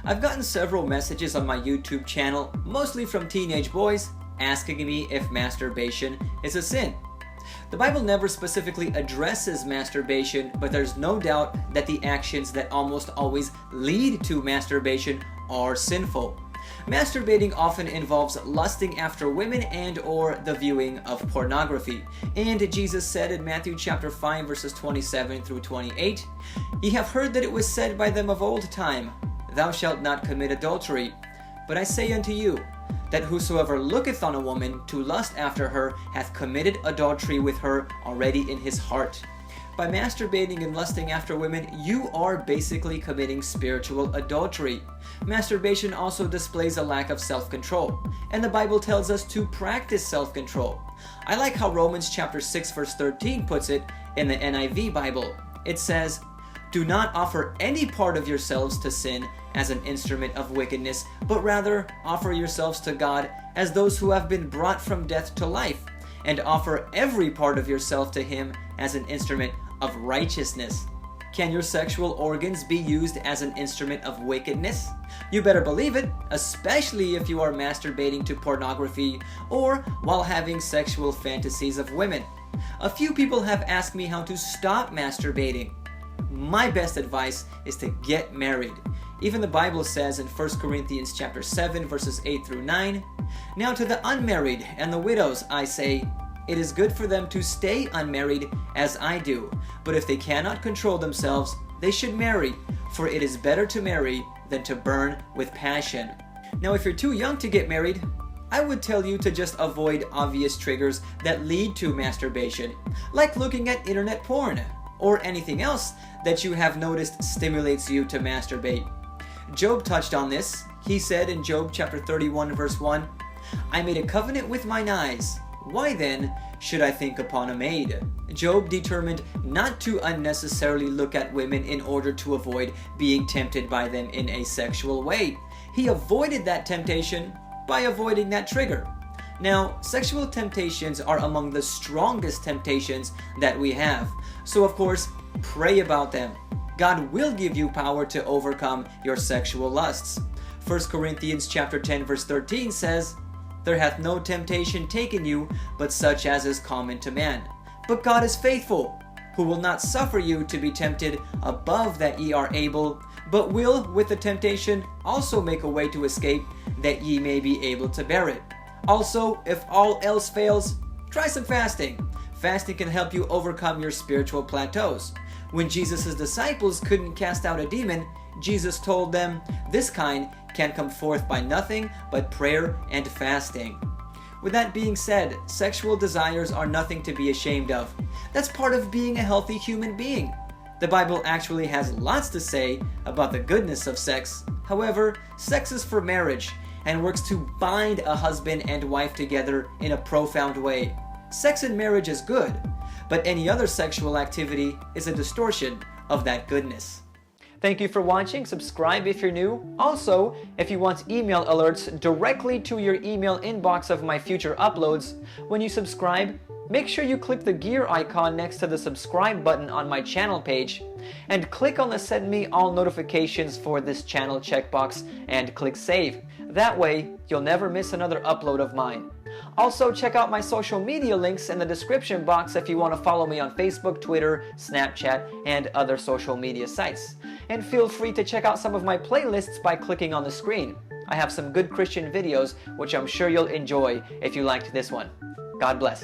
I've gotten several messages on my YouTube channel, mostly from teenage boys, asking me if masturbation is a sin. The Bible never specifically addresses masturbation, but there's no doubt that the actions that almost always lead to masturbation are sinful. Masturbating often involves lusting after women and or the viewing of pornography. And Jesus said in Matthew chapter 5 verses 27 through 28, "Ye have heard that it was said by them of old time, Thou shalt not commit adultery. But I say unto you, that whosoever looketh on a woman to lust after her hath committed adultery with her already in his heart." By masturbating and lusting after women, you are basically committing spiritual adultery. Masturbation also displays a lack of self-control, and the Bible tells us to practice self-control. I like how Romans chapter 6 verse 13 puts it in the NIV Bible. It says, "Do not offer any part of yourselves to sin as an instrument of wickedness, but rather offer yourselves to God as those who have been brought from death to life, and offer every part of yourself to Him as an instrument of righteousness." Can your sexual organs be used as an instrument of wickedness? You better believe it, especially if you are masturbating to pornography or while having sexual fantasies of women. A few people have asked me how to stop masturbating. My best advice is to get married. Even the Bible says in 1 Corinthians chapter 7 verses 8 through 9, "Now to the unmarried and the widows I say, it is good for them to stay unmarried as I do. But if they cannot control themselves, they should marry, for it is better to marry than to burn with passion." Now, if you're too young to get married, I would tell you to just avoid obvious triggers that lead to masturbation, like looking at internet porn, or anything else that you have noticed stimulates you to masturbate. Job touched on this. He said in Job chapter 31 verse 1, "I made a covenant with mine eyes. Why then should I think upon a maid?" Job determined not to unnecessarily look at women in order to avoid being tempted by them in a sexual way. He avoided that temptation by avoiding that trigger. Now, sexual temptations are among the strongest temptations that we have. So of course, pray about them. God will give you power to overcome your sexual lusts. 1 Corinthians chapter 10 verse 13 says, "There hath no temptation taken you, but such as is common to man. But God is faithful, who will not suffer you to be tempted above that ye are able, but will with the temptation also make a way to escape, that ye may be able to bear it. Also, if all else fails, try some fasting. Fasting can help you overcome your spiritual plateaus. When Jesus' disciples couldn't cast out a demon, Jesus told them, this kind can come forth by nothing but prayer and fasting." With that being said, sexual desires are nothing to be ashamed of. That's part of being a healthy human being. The Bible actually has lots to say about the goodness of sex. However, sex is for marriage and works to bind a husband and wife together in a profound way. Sex in marriage is good, but any other sexual activity is a distortion of that goodness. Thank you for watching. Subscribe if you're new. Also, if you want email alerts directly to your email inbox of my future uploads, when you subscribe, make sure you click the gear icon next to the subscribe button on my channel page, and click on the send me all notifications for this channel checkbox and click save. That way, you'll never miss another upload of mine. Also, check out my social media links in the description box if you want to follow me on Facebook, Twitter, Snapchat, and other social media sites. And feel free to check out some of my playlists by clicking on the screen. I have some good Christian videos which I'm sure you'll enjoy if you liked this one. God bless.